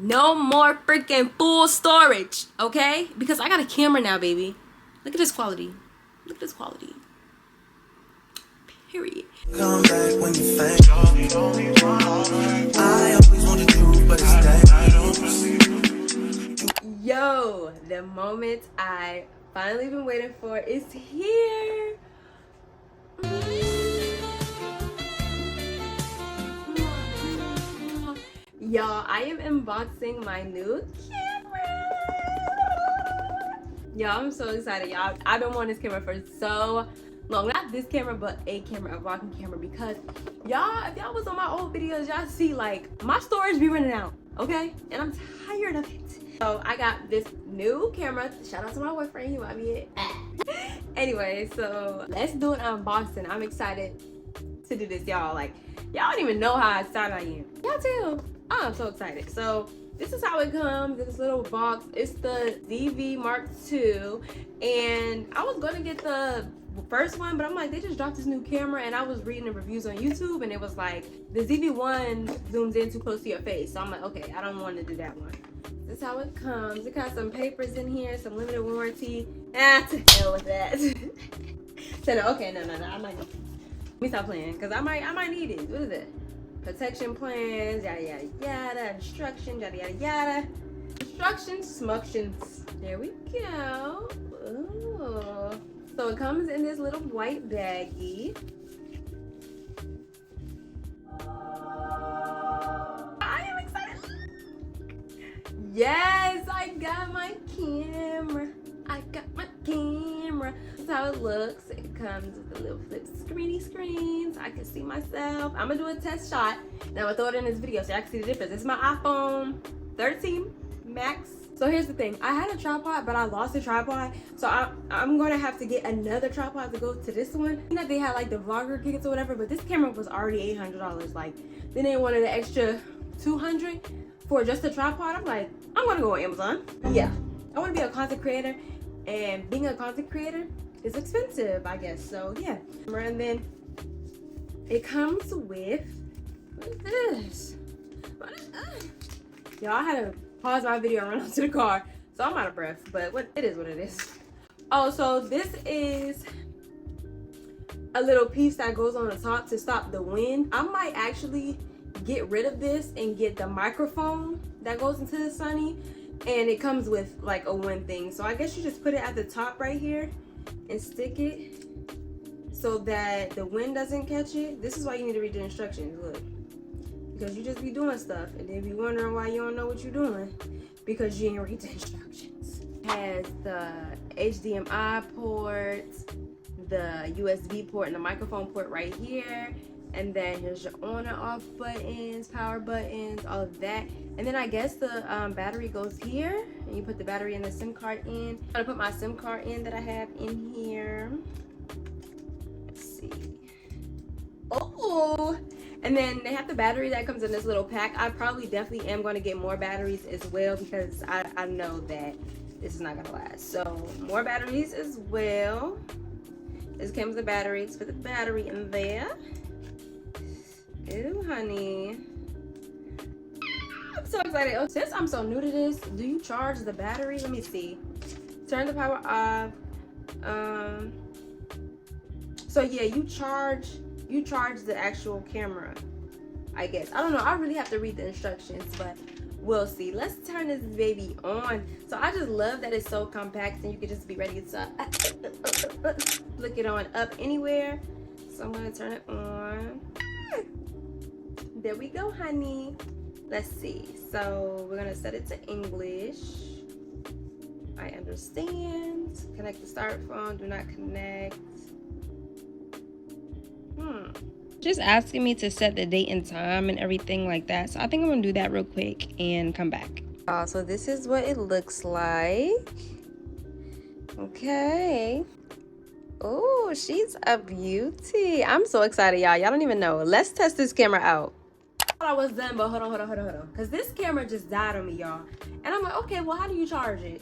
No more freaking full storage, okay? Because I got a camera now, baby. Look at this quality. Look at this quality. Period. Come back when you think I always want the truth, but it's Yo, the moment I finally been waiting for is here. Y'all, I am unboxing my new camera. Y'all, I'm so excited, y'all. I've been wanting this camera for so long. Not this camera, but a camera, a vlogging camera, because y'all, if y'all was on my old videos, y'all see like my storage be running out, okay? And I'm tired of it. So I got this new camera. Shout out to my boyfriend, he might be it. Anyway, so let's do an unboxing. I'm excited to do this, y'all. Like, y'all don't even know how excited I am. Y'all too. I'm so excited. So this is how it comes, this little box. It's the Zv1-M2, and I was gonna get the first one, but I'm like, they just dropped this new camera, and I was reading the reviews on YouTube, and it was like the Zv1 zooms in too close to your face. So I'm like, okay, I don't want to do that one. This is how it comes. It got some papers in here, some limited warranty. To hell with that. So no, okay, no, I'm not gonna. Let me stop playing, because I might need it. What is it? Protection plans, yada yada yada, instructions, yada yada yada. Instructions, smuctions. There we go. Ooh. So it comes in this little white baggie. I am excited. Yes, I got my camera. I got my camera. This is how it looks. It comes with a little flip screens. I can see myself. I'm gonna do a test shot. Now I'm gonna throw it in this video so I can see the difference. This is my iPhone 13 Max. So here's the thing. I had a tripod, but I lost the tripod. So I'm gonna have to get another tripod to go to this one. You know, they had like the vlogger kits or whatever, but this camera was already $800. Like, then they wanted an extra $200 for just a tripod. I'm like, I'm gonna go on Amazon. Yeah, I wanna be a content creator, and being a content creator is expensive, I guess. So yeah, and then it comes with, what is this? What is this? Y'all, I had to pause my video and run out to the car, so I'm out of breath, but it is what it is. Oh, so this is a little piece that goes on the top to stop the wind. I might actually get rid of this and get the microphone that goes into the Sony, and it comes with like a wind thing. So I guess you just put it at the top right here and stick it so that the wind doesn't catch it. This is why you need to read the instructions, look. Because you just be doing stuff and then be wondering why you don't know what you're doing, because you didn't read the instructions. It has the HDMI port, the USB port, and the microphone port right here. And then here's your on and off buttons, power buttons, all of that. And then I guess the battery goes here, and you put the battery and the SIM card in. I'm gonna put my SIM card in that I have in here. Let's see. Oh, and then they have the battery that comes in this little pack. I probably definitely am going to get more batteries as well, because I know that this is not going to last. So more batteries as well. This comes with the batteries. Put the battery in there. Ew, honey. I'm so excited. Oh, since I'm so new to this, do you charge the battery? Let me see. Turn the power off. So yeah, you charge the actual camera, I guess. I don't know. I really have to read the instructions, but we'll see. Let's turn this baby on. So I just love that it's so compact and you can just be ready to flick it on up anywhere. So I'm gonna turn it on. There we go, honey. Let's see. So we're gonna set it to English. I understand. Connect the styrofoam. Do not connect. Just asking me to set the date and time and everything like that. So I think I'm gonna do that real quick and come back. So this is what it looks like. Okay. Oh, she's a beauty. I'm so excited, y'all. Y'all don't even know. Let's test this camera out. I thought I was done, but hold on. Because this camera just died on me, y'all. And I'm like, okay, well, how do you charge it?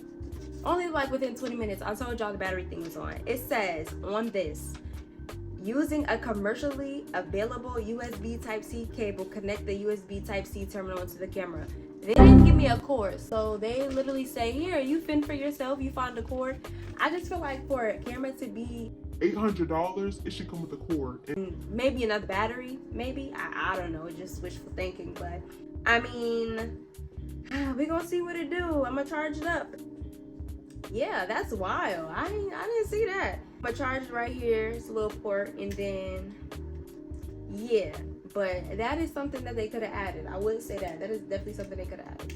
Only like within 20 minutes. I told y'all the battery thing was on. It says on this, using a commercially available USB Type-C cable, connect the USB Type-C terminal into the camera. They didn't give me a cord, so they literally say, here, you fend for yourself, you find a cord. I just feel like for a camera to be $800, it should come with a cord. maybe another battery, maybe. I don't know, it's just wishful thinking, but I mean, we gonna see what it do. I'm gonna charge it up. Yeah, that's wild. I didn't see that. I'm gonna charge it right here. It's a little port, and then yeah. But that is something that they could have added. I would say that. That is definitely something they could have added.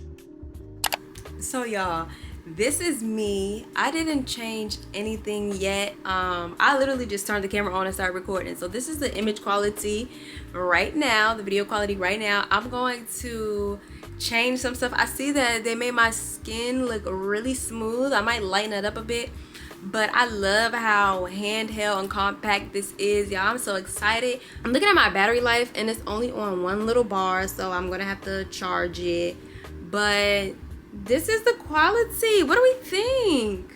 So y'all, this is me. I didn't change anything yet. I literally just turned the camera on and started recording. So this is the image quality right now, the video quality right now. I'm going to change some stuff. I see that they made my skin look really smooth. I might lighten it up a bit. But I love how handheld and compact this is, y'all. I'm so excited. I'm looking at my battery life and it's only on one little bar, so I'm gonna have to charge it. But this is the quality. What do we think?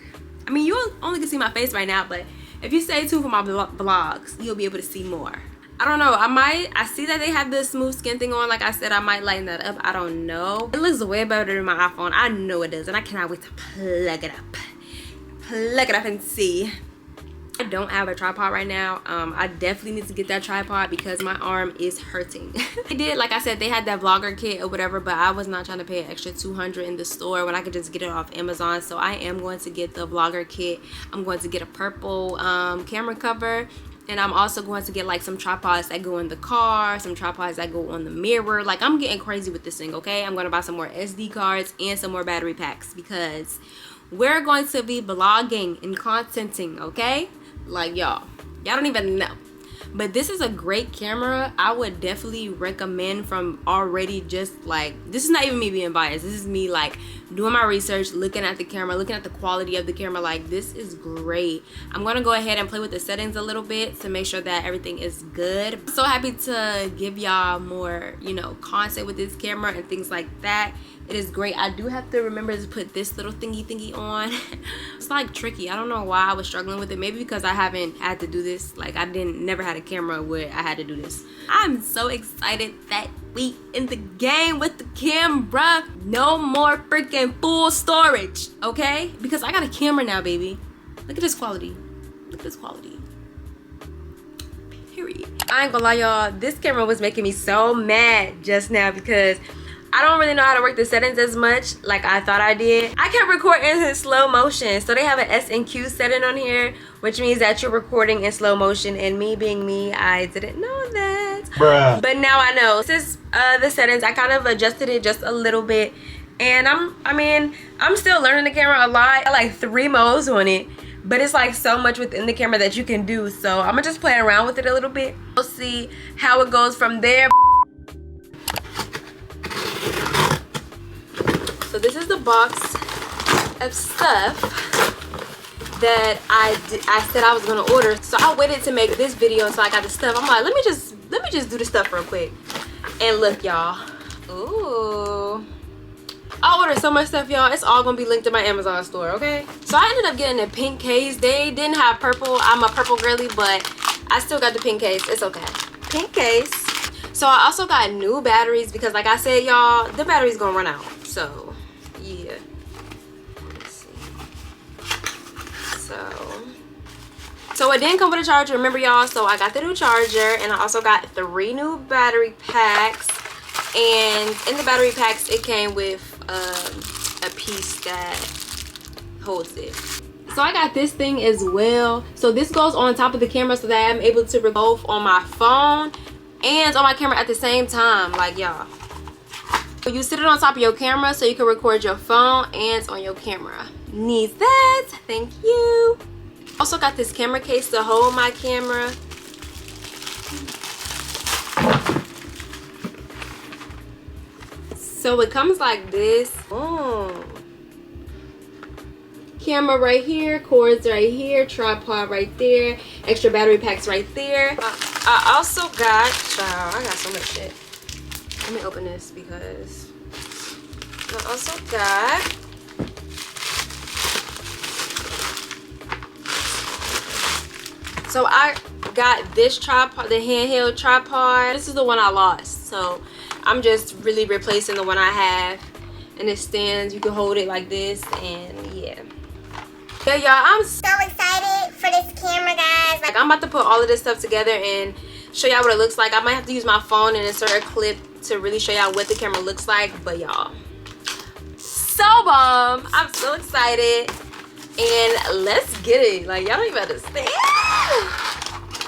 I mean, you only can see my face right now, but if you stay tuned for my vlogs, you'll be able to see more. I don't know. I see that they have the smooth skin thing on. Like I said, I might lighten that up. I don't know. It looks way better than my iPhone. I know it does, and I cannot wait to plug it up. Plug it up and see. I don't have a tripod right now. I definitely need to get that tripod because my arm is hurting. They did, like I said, they had that vlogger kit or whatever, but I was not trying to pay an extra $200 in the store when I could just get it off Amazon. So I am going to get the vlogger kit. I'm going to get a purple camera cover, and I'm also going to get like some tripods that go in the car, some tripods that go on the mirror. Like, I'm getting crazy with this thing, okay? I'm going to buy some more SD cards and some more battery packs because we're going to be vlogging and contenting, okay? Like, y'all don't even know. But this is a great camera. I would definitely recommend from already, just like, this is not even me being biased. This is me like doing my research, looking at the camera, looking at the quality of the camera. Like, this is great. I'm gonna go ahead and play with the settings a little bit to make sure that everything is good. I'm so happy to give y'all more, you know, content with this camera and things like that. It is great. I do have to remember to put this little thingy on. It's like tricky. I don't know why I was struggling with it. Maybe because I haven't had to do this. Like, I never had a camera where I had to do this. I'm so excited that we in the game with the camera. No more freaking full storage, okay? Because I got a camera now, baby. Look at this quality. Look at this quality. Period. I ain't gonna lie, y'all. This camera was making me so mad just now because I don't really know how to work the settings as much like I thought I did. I can record in slow motion. So they have an S and Q setting on here, which means that you're recording in slow motion. And me being me, I didn't know that. Bruh. But now I know. This is the settings. I kind of adjusted it just a little bit. And I'm still learning the camera a lot. I got like 3 modes on it. But it's like so much within the camera that you can do. So I'm gonna just play around with it a little bit. We'll see how it goes from there. So this is the box of stuff that I said I was gonna order. So I waited to make this video until I got the stuff. I'm like, let me just do the stuff real quick. And look, y'all. Ooh. I ordered so much stuff, y'all. It's all gonna be linked to my Amazon store, okay? So I ended up getting a pink case. They didn't have purple. I'm a purple girly, but I still got the pink case. It's okay. Pink case. So I also got new batteries because, like I said, y'all, the battery's gonna run out. So yeah, let's see. So it didn't come with a charger, remember, y'all. So I got the new charger, and I also got 3 new battery packs. And in the battery packs, it came with a piece that holds it. So I got this thing as well. So this goes on top of the camera so that I'm able to record both on my phone and on my camera at the same time. Like, y'all, you sit it on top of your camera so you can record your phone and on your camera. Needs that. Thank you. Also got this camera case to hold my camera. So it comes like this. Oh. Camera right here, cords right here, tripod right there, extra battery packs right there. I also got, I got so much shit. Let me open this because I also got so I got this tripod, the handheld tripod. This is the one I lost, so I'm just really replacing the one I have. and it stands. You can hold it like this, and yeah. Yeah, y'all, I'm so excited for this camera, guys. Like, I'm about to put all of this stuff together and show y'all what it looks like. I might have to use my phone and insert a clip to really show y'all what the camera looks like. But y'all, so bomb. I'm so excited. And let's get it. Like, y'all don't even understand.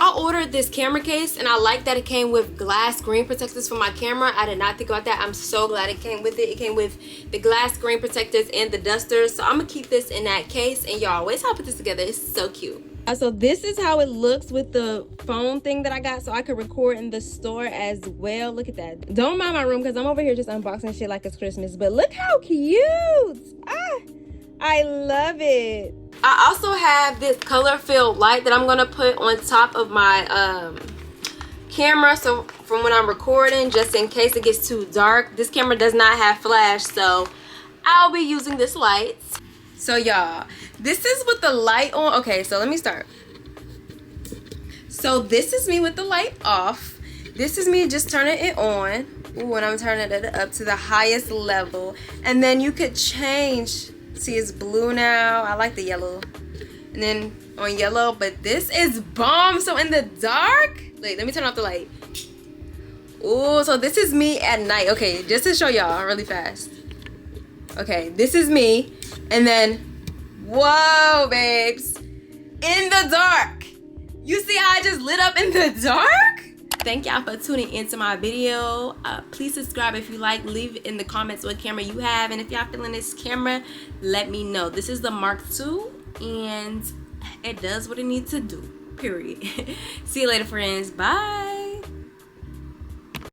I ordered this camera case and I like that it came with glass screen protectors for my camera. I did not think about that. I'm so glad it came with it. It came with the glass screen protectors and the dusters. So I'm gonna keep this in that case. And y'all, wait till I put this together. It's so cute. So this is how it looks with the phone thing that I got, so I could record in the store as well. Look at that. Don't mind my room because I'm over here just unboxing shit like it's Christmas. But look how cute. I love it. I also have this color filled light that I'm gonna put on top of my camera, so from when I'm recording, just in case it gets too dark. This camera does not have flash, so I'll be using this light. So y'all, this is with the light on. Okay, so let me start. So this is me with the light off. This is me just turning it on. Ooh, and I'm turning it up to the highest level. And then you could change. See, it's blue now. I like the yellow. And then on yellow, but this is bomb. So in the dark, wait, let me turn off the light. Ooh, so this is me at night. Okay, just to show y'all really fast. Okay, this is me. And then, whoa, babes, in the dark. You see how I just lit up in the dark? Thank y'all for tuning into my video. Please subscribe if you like. Leave in the comments what camera you have. And if y'all feeling this camera, let me know. This is the Mark II, and it does what it needs to do, period. See you later, friends. Bye.